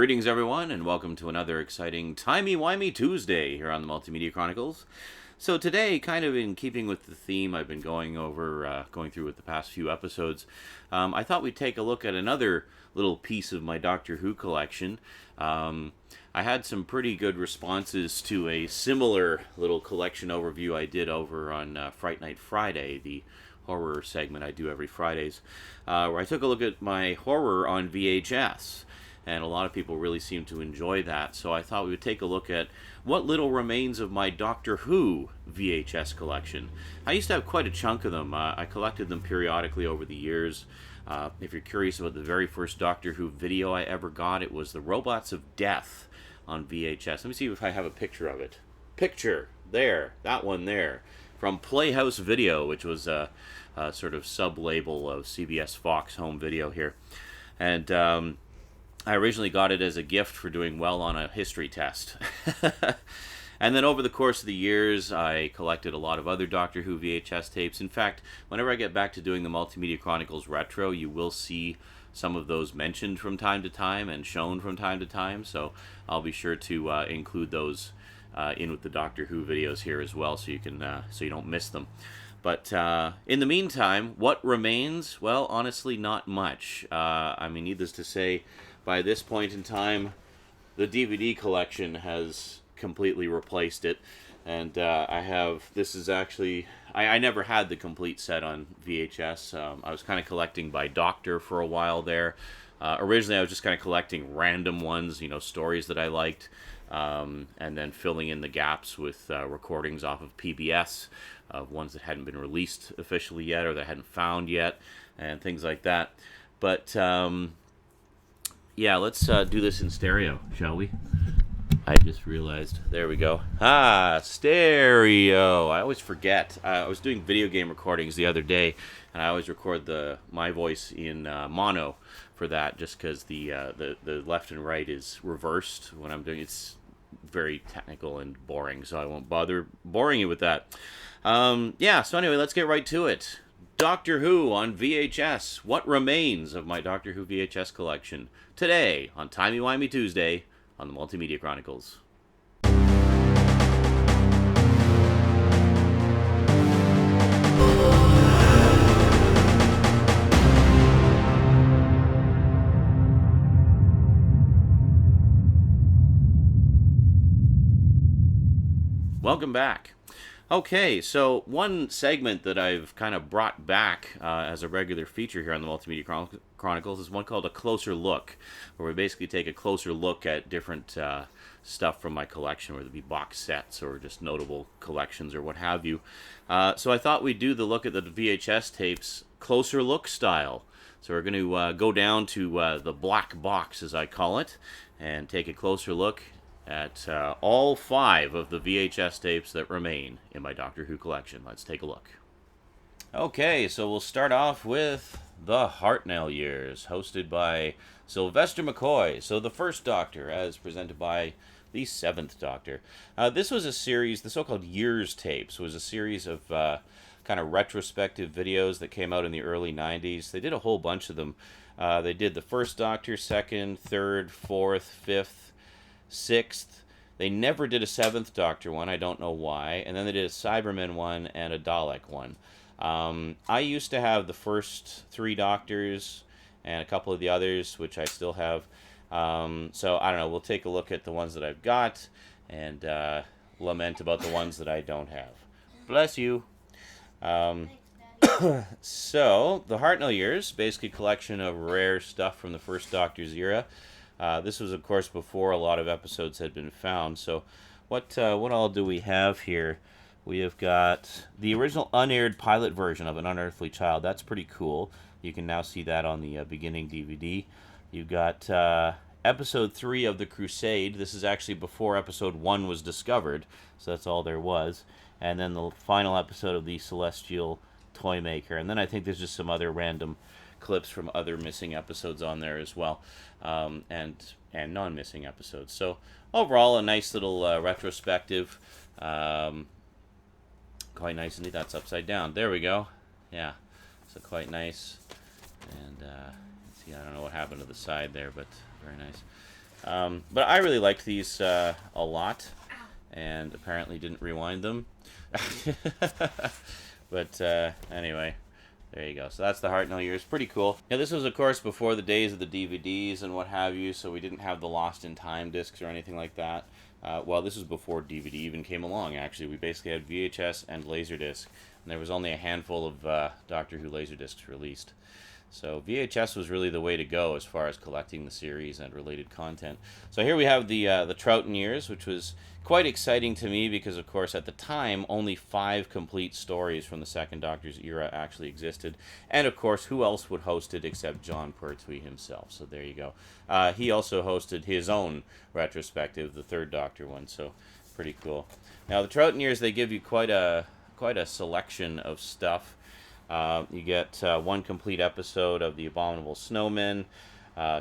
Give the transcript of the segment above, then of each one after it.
Greetings, everyone, and welcome to another exciting Timey Wimey Tuesday here on the Multimedia Chronicles. So today, kind of in keeping with the theme I've been going through with the past few episodes, I thought we'd take a look at another little piece of my Doctor Who collection. I had some pretty good responses to a similar little collection overview I did over on Fright Night Friday, the horror segment I do every Fridays, where I took a look at my horror on VHS. And a lot of people really seem to enjoy that, so I thought we would take a look at what little remains of my Doctor Who VHS collection. I used to have quite a chunk of them. I collected them periodically over the years. If you're curious about the very first Doctor Who video I ever got, it was the Robots of Death on VHS. Let me see if I have a picture of it. Picture! There! That one there. From Playhouse Video, which was a sort of sub-label of CBS Fox Home Video here. And I originally got it as a gift for doing well on a history test. And then over the course of the years, I collected a lot of other Doctor Who VHS tapes. In fact, whenever I get back to doing the Multimedia Chronicles Retro, you will see some of those mentioned from time to time and shown from time to time. So I'll be sure to include those in with the Doctor Who videos here as well, so you don't miss them. But in the meantime, what remains? Well, honestly, not much. Needless to say, by this point in time, the DVD collection has completely replaced it. And this is actually, I never had the complete set on VHS. I was kind of collecting by Doctor for a while there. Originally, I was just kind of collecting random ones, stories that I liked, and then filling in the gaps with recordings off of PBS of ones that hadn't been released officially yet or that I hadn't found yet, and things like that. But yeah, let's do this in stereo, shall we? I just realized. There we go. Stereo. I always forget. I was doing video game recordings the other day, and I always record my voice in mono for that, just because the left and right is reversed when I'm doing it. It's very technical and boring, so I won't bother boring you with that. So anyway, let's get right to it. Doctor Who on VHS. What remains of my Doctor Who VHS collection? Today on Timey Wimey Tuesday on the Multimedia Chronicles. Welcome back. Okay, so one segment that I've kind of brought back as a regular feature here on the Multimedia Chronicles is one called A Closer Look, where we basically take a closer look at different stuff from my collection, whether it be box sets or just notable collections or what have you. So I thought we'd do the look at the VHS tapes closer look style. So we're going to go down to the black box, as I call it, and take a closer look at all 5 of the VHS tapes that remain in my Doctor Who collection. Let's take a look. Okay, so we'll start off with the Hartnell years, hosted by Sylvester McCoy. So the first Doctor, as presented by the 7th Doctor. This was a series, the so-called Years tapes, was a series of kind of retrospective videos that came out in the early 90s. They did a whole bunch of them. They did the first Doctor, 2nd, 3rd, 4th, 5th, 6th. They never did a 7th Doctor one. I don't know why. And then they did a Cybermen one and a Dalek one. I used to have the first 3 Doctors and a couple of the others, which I still have. So I don't know. We'll take a look at the ones that I've got and lament about the ones that I don't have. Bless you. So the Hartnell years, basically a collection of rare stuff from the first Doctor's era. This was, of course, before a lot of episodes had been found. So what all do we have here? We have got the original unaired pilot version of An Unearthly Child. That's pretty cool. You can now see that on the beginning DVD. You've got Episode 3 of the Crusade. This is actually before Episode 1 was discovered, so that's all there was. And then the final episode of the Celestial Toymaker. And then I think there's just some other random clips from other missing episodes on there as well, and non-missing episodes. So overall, a nice little retrospective. Quite nice indeed. That's upside down. There we go. Yeah, so quite nice. And see, I don't know what happened to the side there, but very nice. But I really liked these a lot, and apparently didn't rewind them. But anyway, there you go. So that's the Hartnell years. Pretty cool. Now, this was, of course, before the days of the DVDs and what have you, so we didn't have the Lost in Time discs or anything like that. Well, this was before DVD even came along, actually. We basically had VHS and Laserdisc, and there was only a handful of Doctor Who Laserdiscs released. So VHS was really the way to go as far as collecting the series and related content. So here we have the Troughton years, which was quite exciting to me because, of course, at the time, only 5 complete stories from the Second Doctor's era actually existed. And, of course, who else would host it except Jon Pertwee himself? So there you go. He also hosted his own retrospective, the Third Doctor one, so pretty cool. Now, the Troughton years, they give you quite a selection of stuff. You get 1 complete episode of The Abominable Snowmen,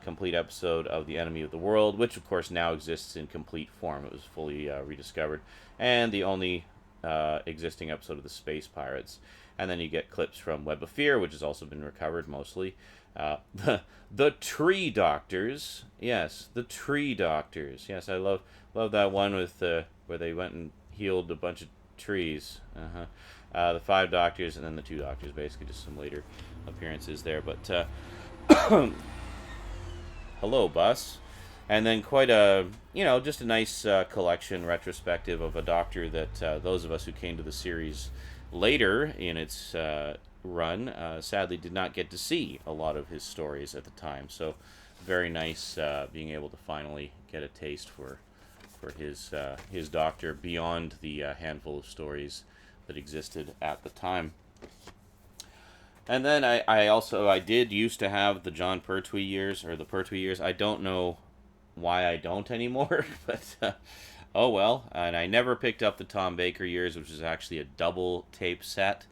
complete episode of The Enemy of the World, which of course now exists in complete form. It was fully rediscovered. And the only existing episode of The Space Pirates. And then you get clips from Web of Fear, which has also been recovered mostly. The Tree Doctors. Yes, the Tree Doctors. Yes, I love that one with where they went and healed a bunch of trees. The 5 Doctors and then the 2 Doctors, basically just some later appearances there. But hello, Bus. And then quite a, just a nice collection retrospective of a Doctor that those of us who came to the series later in its run sadly did not get to see a lot of his stories at the time. So very nice being able to finally get a taste for his Doctor beyond the handful of stories that existed at the time. And then I did used to have the Jon Pertwee years, or the Pertwee years. I don't know why I don't anymore, but oh well. And I never picked up the Tom Baker years, which is actually a double tape set.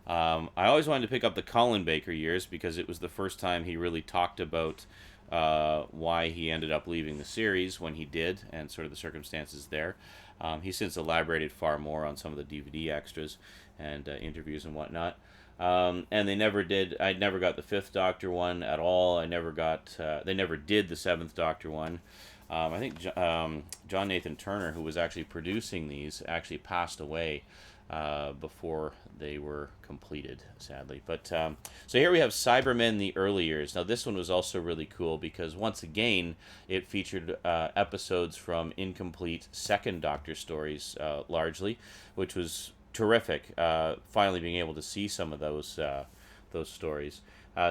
I always wanted to pick up the Colin Baker years because it was the first time he really talked about why he ended up leaving the series when he did, and sort of the circumstances there. He's since elaborated far more on some of the DVD extras and interviews and whatnot. And they never did. I never got the 5th Doctor one at all. I never got. They never did the 7th Doctor one. I think John Nathan Turner, who was actually producing these, actually passed away before they were completed, sadly. But so here we have Cybermen, the early years. Now this one was also really cool because once again it featured episodes from incomplete Second Doctor stories largely, which was terrific. Finally being able to see some of those stories.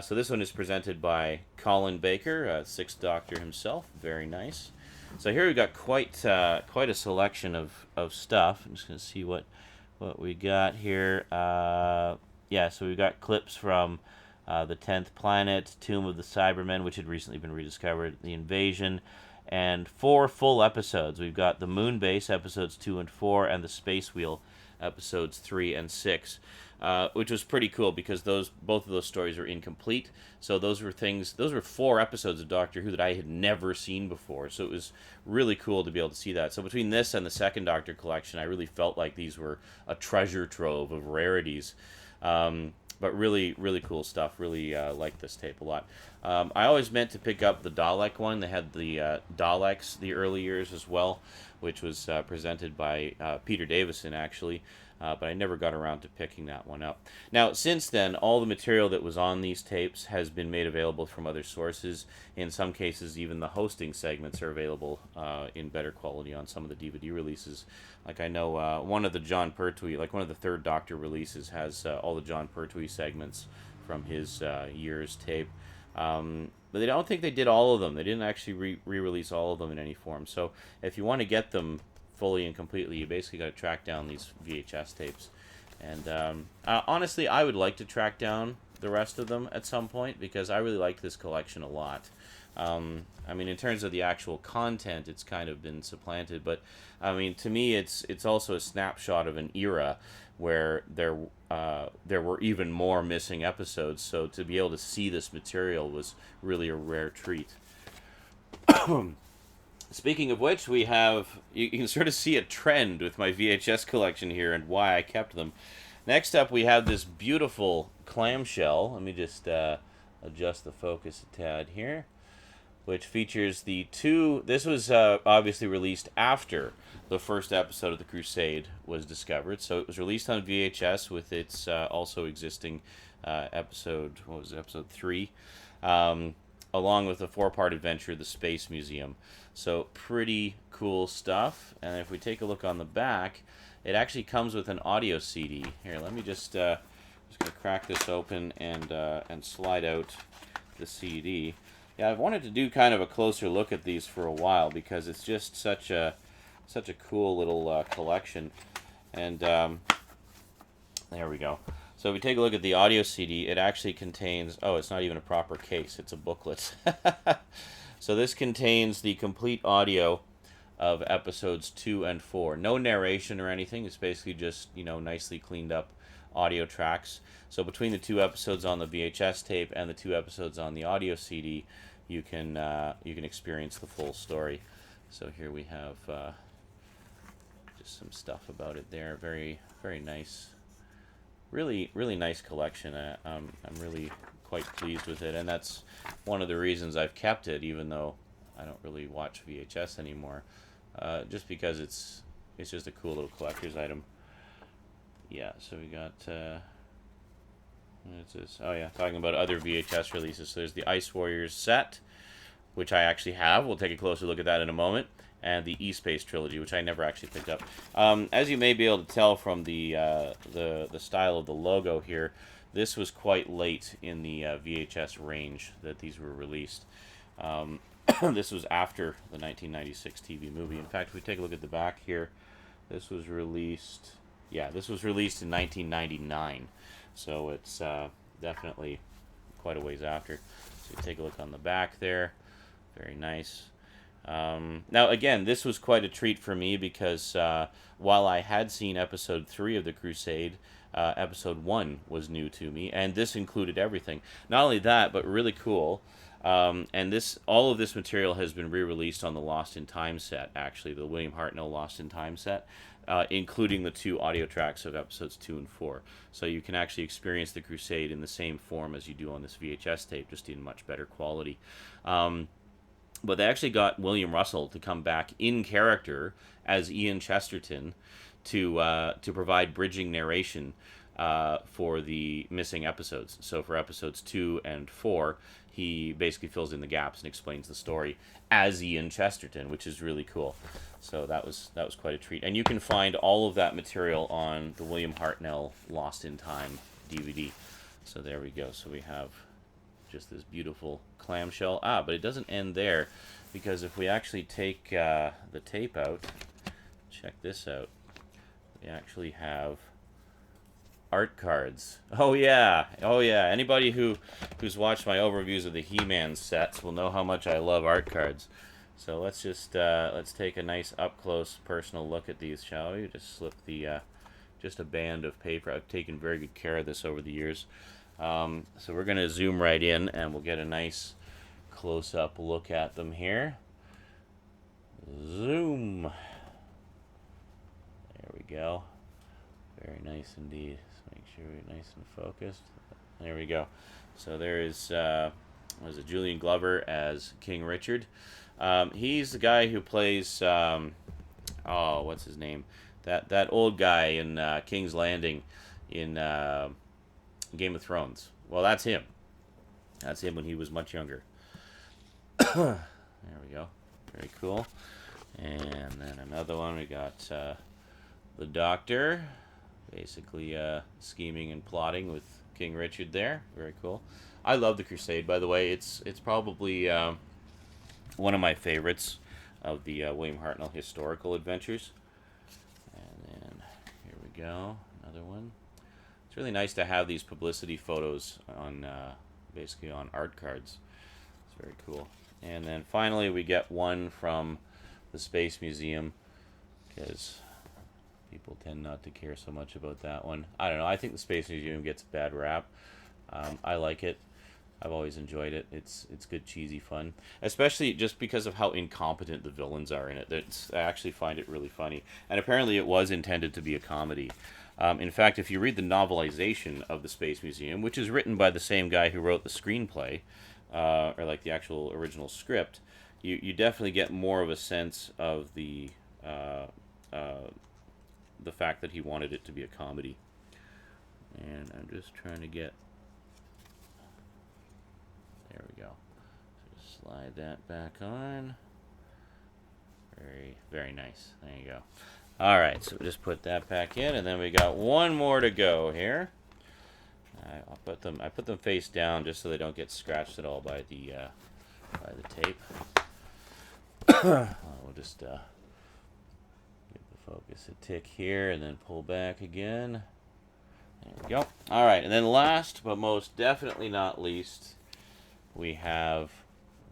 So this one is presented by Colin Baker, 6th Doctor himself. Very nice. So here we've got quite a selection of stuff. I'm just going to see what we got here. Yeah, so we've got clips from the 10th Planet, Tomb of the Cybermen, which had recently been rediscovered, The Invasion, and 4 full episodes. We've got the Moon Base, episodes 2 and 4, and the Space Wheel, episodes 3 and 6. Which was pretty cool because both of those stories were incomplete. So those were 4 episodes of Doctor Who that I had never seen before. So it was really cool to be able to see that. So between this and the Second Doctor collection, I really felt like these were a treasure trove of rarities. But really, really cool stuff. Really liked this tape a lot. I always meant to pick up the Dalek one. They had the Daleks the early years as well, which was presented by Peter Davison, actually. But I never got around to picking that one up. Now, since then, all the material that was on these tapes has been made available from other sources. In some cases, even the hosting segments are available in better quality on some of the DVD releases. Like I know one of the Jon Pertwee, like one of the Third Doctor releases has all the Jon Pertwee segments from his year's tape. But I don't think they did all of them. They didn't actually re-release all of them in any form. So if you want to get them fully and completely, you basically got to track down these VHS tapes. And honestly, I would like to track down the rest of them at some point because I really liked this collection a lot. I mean, in terms of the actual content, it's kind of been supplanted, but I mean, to me, it's also a snapshot of an era where there were even more missing episodes. So to be able to see this material was really a rare treat. Speaking of which, we have, you can sort of see a trend with my VHS collection here and why I kept them. Next up, we have this beautiful clamshell. Let me just adjust the focus a tad here. which features the two. This was obviously released after the first episode of the Crusade was discovered, so it was released on VHS with its also existing episode. What was it, episode 3? Along with a 4-part adventure, the Space Museum. So pretty cool stuff. And if we take a look on the back, it actually comes with an audio CD. Here, let me just gonna crack this open and slide out the CD. Yeah, I've wanted to do kind of a closer look at these for a while because it's just such a cool little collection. And there we go. So if we take a look at the audio CD, it actually contains, oh, it's not even a proper case, it's a booklet. So this contains the complete audio of episodes 2 and 4. No narration or anything, it's basically just, nicely cleaned up audio tracks. So between the 2 episodes on the VHS tape and the 2 episodes on the audio CD, you can experience the full story. So here we have just some stuff about it there. Very, very nice. Really, really nice collection. I'm really quite pleased with it, and that's one of the reasons I've kept it, even though I don't really watch VHS anymore. Just because it's just a cool little collector's item. Yeah. So we got. What's this? Oh yeah, talking about other VHS releases. So there's the Ice Warriors set, which I actually have. We'll take a closer look at that in a moment. And the E-Space trilogy, which I never actually picked up. As you may be able to tell from the style of the logo here, this was quite late in the VHS range that these were released. This was after the 1996 TV movie. In fact, if we take a look at the back here, this was released. Yeah, this was released in 1999, so it's definitely quite a ways after. So you take a look on the back there. Very nice. Now, again, this was quite a treat for me because while I had seen episode 3 of the Crusade, episode 1 was new to me, and this included everything. Not only that, but really cool. And all of this material has been re-released on the Lost in Time set, actually, the William Hartnell Lost in Time set, including the 2 audio tracks of episodes 2 and 4. So you can actually experience the Crusade in the same form as you do on this VHS tape, just in much better quality. But they actually got William Russell to come back in character as Ian Chesterton to provide bridging narration for the missing episodes. So for episodes 2 and 4, he basically fills in the gaps and explains the story as Ian Chesterton, which is really cool. So that was quite a treat. And you can find all of that material on the William Hartnell Lost in Time DVD. So there we go. So we have just this beautiful clamshell. But it doesn't end there, because if we actually take the tape out, check this out. We actually have art cards. Oh yeah. Anybody who's watched my overviews of the He-Man sets will know how much I love art cards. So let's just let's take a nice up close personal look at these, shall we? Just slip the just a band of paper. I've taken very good care of this over the years. So we're going to zoom right in, and we'll get a nice close-up look at them here. Zoom. There we go. Very nice indeed. Just make sure we're nice and focused. There we go. So there is was it Julian Glover as King Richard. He's the guy who plays what's his name? That old guy in King's Landing in Game of Thrones. Well, that's him. That's him when he was much younger. There we go. Very cool. And then another one, we got the Doctor, basically scheming and plotting with King Richard there. Very cool. I love the Crusade, by the way. It's probably one of my favorites of the William Hartnell historical adventures. And then here we go, another one. It's really nice to have these publicity photos on basically on art cards. It's very cool. And then finally we get one from the Space Museum, because people tend not to care so much about that one. I don't know. I think the Space Museum gets a bad rap. I like it. I've always enjoyed it. It's good, cheesy fun, especially just because of how incompetent the villains are in it. I actually find it really funny. And apparently it was intended to be a comedy. In fact, if you read the novelization of the Space Museum, which is written by the same guy who wrote the screenplay, or like the actual original script, you definitely get more of a sense of uh, the fact that he wanted it to be a comedy. And I'm just trying to get... There we go. So just slide that back on. Very, very nice. There you go. All right, so we just put that back in, and then we got one more to go here. I put them face down just so they don't get scratched at all by the tape. We'll just give the focus a tick here, and then pull back again. There we go. All right, and then last but most definitely not least, we have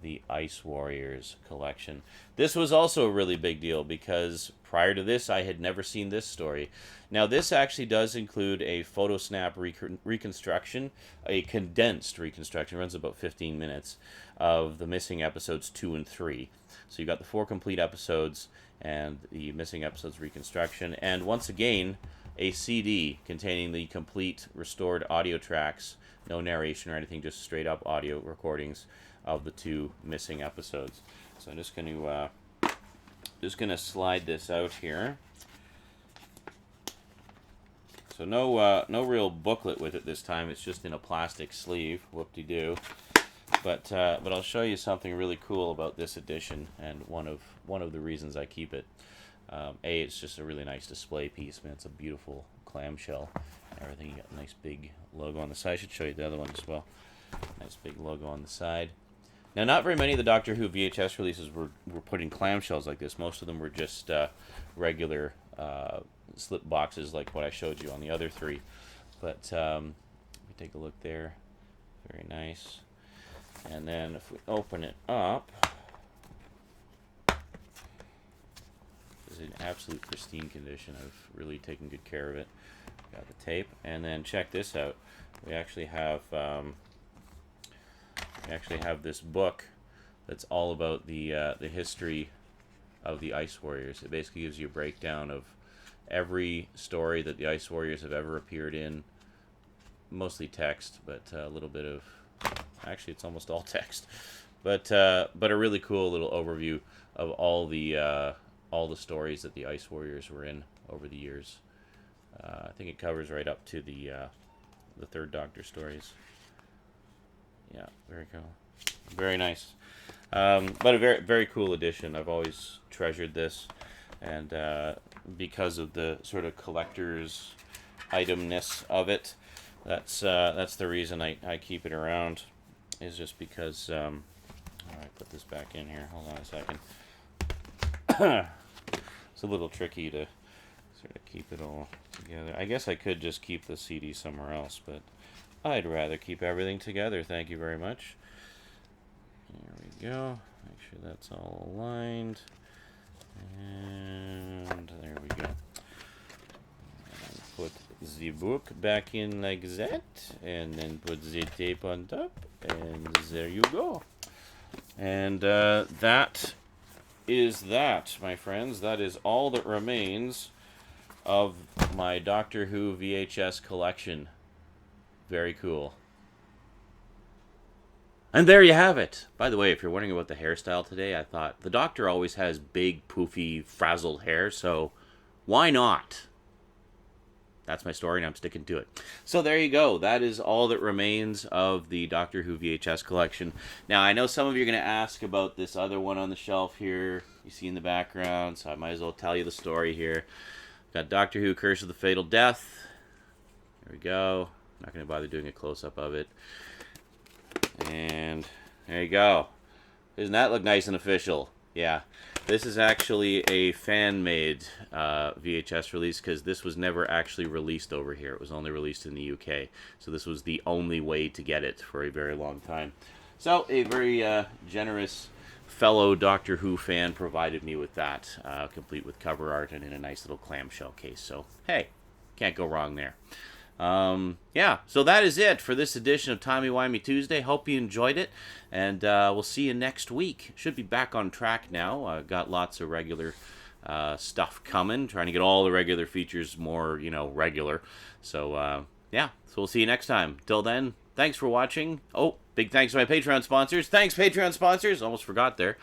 the Ice Warriors collection. This was also a really big deal because prior to this, I had never seen this story. Now, this actually does include a photo snap reconstruction, a condensed reconstruction, runs about 15 minutes, of the missing episodes 2 and 3. So you got the 4 complete episodes and the missing episodes reconstruction, and once again, a CD containing the complete restored audio tracks, no narration or anything, just straight up audio recordings of the 2 missing episodes. So I'm just going to slide this out here. So no real booklet with it this time. It's just in a plastic sleeve. Whoop-de-doo. But I'll show you something really cool about this edition, and one of the reasons I keep it. It's just a really nice display piece. Man, it's a beautiful clamshell. Everything. You got a nice big logo on the side. I should show you the other one as well. Nice big logo on the side. Now, not very many of the Doctor Who VHS releases were put in clamshells like this. Most of them were just regular slip boxes like what I showed you on the other 3. But let me take a look there. Very nice. And then if we open it up, it's in absolute pristine condition. I've really taken good care of it. Got the tape. And then check this out. We actually have... this book that's all about the history of the Ice Warriors. It basically gives you a breakdown of every story that the Ice Warriors have ever appeared in. Mostly text, but a little bit of... Actually, it's almost all text. But a really cool little overview of all the stories that the Ice Warriors were in over the years. I think it covers right up to the 3rd Doctor stories. Yeah, very cool. Very nice. But a very, very cool edition. I've always treasured this. And because of the sort of collector's itemness of it, that's the reason I keep it around, is just because... all right, put this back in here. Hold on a second. It's a little tricky to sort of keep it all together. I guess I could just keep the CD somewhere else, but... I'd rather keep everything together. Thank you very much. There we go. Make sure that's all aligned. And there we go. And put the book back in like that. And then put the tape on top. And there you go. And that is that, my friends. That is all that remains of my Doctor Who VHS collection. Very cool. And there you have it. By the way, if you're wondering about the hairstyle today, I thought the Doctor always has big, poofy, frazzled hair, so why not? That's my story, and I'm sticking to it. So there you go. That is all that remains of the Doctor Who VHS collection. Now, I know some of you are going to ask about this other one on the shelf here. You see in the background, so I might as well tell you the story here. Got Doctor Who Curse of the Fatal Death. There we go. Not going to bother doing a close-up of it. And there you go. Doesn't that look nice and official? Yeah. This is actually a fan-made VHS release because this was never actually released over here. It was only released in the UK. So this was the only way to get it for a very long time. So a very generous fellow Doctor Who fan provided me with that, complete with cover art and in a nice little clamshell case. So, hey, can't go wrong there. Yeah, so that is it for this edition of Timey Wimey Tuesday. Hope you enjoyed it, and we'll see you next week. Should be back on track now. Got lots of regular stuff coming, trying to get all the regular features more, regular. So, yeah, so we'll see you next time. Till then, thanks for watching. Oh, Big thanks to my Patreon sponsors. Thanks, Patreon sponsors. Almost forgot there.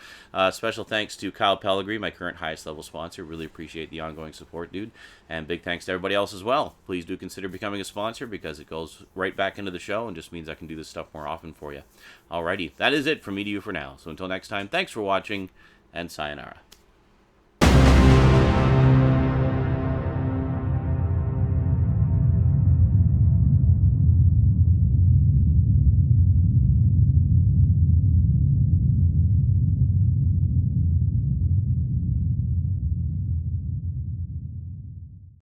Special thanks to Kyle Pellegrini, my current highest level sponsor. Really appreciate the ongoing support, dude. And big thanks to everybody else as well. Please do consider becoming a sponsor because it goes right back into the show and just means I can do this stuff more often for you. Alrighty, that is it from me to you for now. So until next time, thanks for watching and sayonara.